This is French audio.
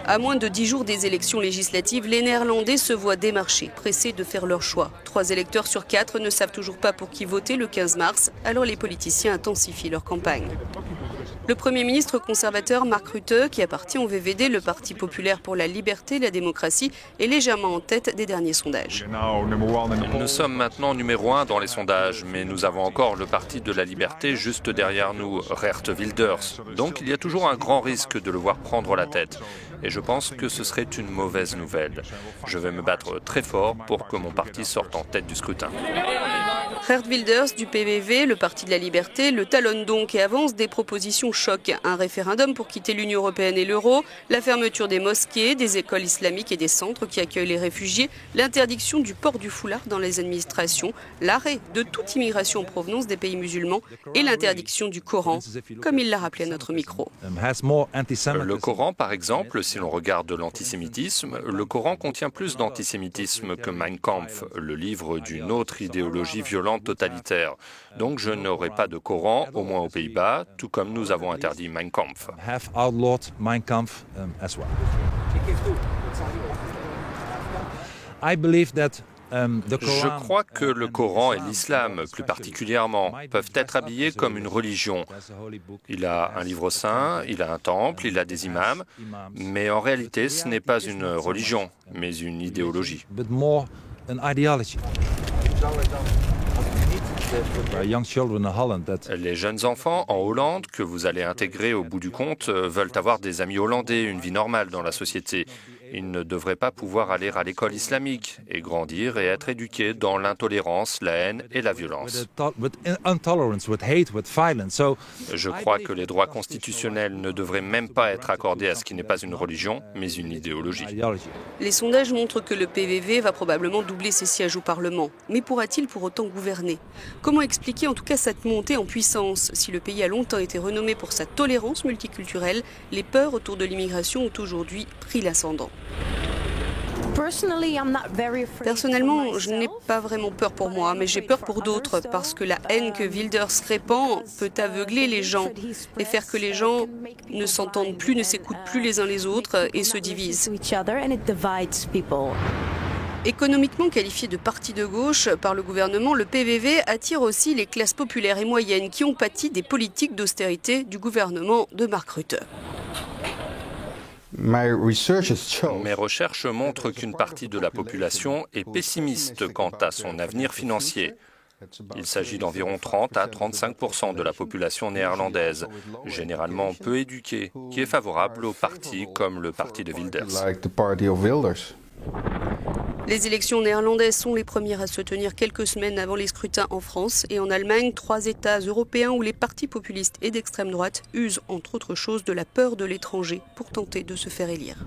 À moins de 10 jours des élections législatives, les Néerlandais se voient démarchés, pressés de faire leur choix. 3 électeurs sur 4 ne savent toujours pas pour qui voter le 15 mars, alors les politiciens intensifient leur campagne. Le Premier ministre conservateur Mark Rutte, qui appartient au VVD, le Parti populaire pour la liberté et la démocratie, est légèrement en tête des derniers sondages. Nous sommes maintenant numéro 1 dans les sondages, mais nous avons encore le Parti de la liberté juste derrière nous, Geert Wilders. Donc il y a toujours un grand risque de le voir prendre la tête. Et je pense que ce serait une mauvaise nouvelle. Je vais me battre très fort pour que mon parti sorte en tête du scrutin. Geert Wilders du PVV, le Parti de la Liberté, le talonne donc et avance des propositions choc. Un référendum pour quitter l'Union européenne et l'euro, la fermeture des mosquées, des écoles islamiques et des centres qui accueillent les réfugiés, l'interdiction du port du foulard dans les administrations, l'arrêt de toute immigration en provenance des pays musulmans et l'interdiction du Coran, comme il l'a rappelé à notre micro. Le Coran, par exemple, si l'on regarde l'antisémitisme, le Coran contient plus d'antisémitisme que Mein Kampf, le livre d'une autre idéologie violente totalitaire. Donc je n'aurai pas de Coran, au moins aux Pays-Bas, tout comme nous avons interdit Mein Kampf. Je crois que le Coran et l'islam, plus particulièrement, peuvent être habillés comme une religion. Il a un livre saint, il a un temple, il a des imams, mais en réalité ce n'est pas une religion, mais une idéologie. Les jeunes enfants en Hollande que vous allez intégrer au bout du compte veulent avoir des amis hollandais, une vie normale dans la société. Ils ne devraient pas pouvoir aller à l'école islamique et grandir et être éduqués dans l'intolérance, la haine et la violence. Je crois que les droits constitutionnels ne devraient même pas être accordés à ce qui n'est pas une religion, mais une idéologie. Les sondages montrent que le PVV va probablement doubler ses sièges au Parlement. Mais pourra-t-il pour autant gouverner? Comment expliquer en tout cas cette montée en puissance? Si le pays a longtemps été renommé pour sa tolérance multiculturelle, les peurs autour de l'immigration ont aujourd'hui pris l'ascendant. Personnellement, je n'ai pas vraiment peur pour moi, mais j'ai peur pour d'autres, parce que la haine que Wilders répand peut aveugler les gens et faire que les gens ne s'entendent plus, ne s'écoutent plus les uns les autres et se divisent. Économiquement qualifié de parti de gauche par le gouvernement, le PVV attire aussi les classes populaires et moyennes qui ont pâti des politiques d'austérité du gouvernement de Mark Rutte. Mes recherches montrent qu'une partie de la population est pessimiste quant à son avenir financier. Il s'agit d'environ 30 à 35% de la population néerlandaise, généralement peu éduquée, qui est favorable aux partis comme le parti de Wilders. Les élections néerlandaises sont les premières à se tenir quelques semaines avant les scrutins en France et en Allemagne, 3 États européens où les partis populistes et d'extrême droite usent entre autres choses de la peur de l'étranger pour tenter de se faire élire.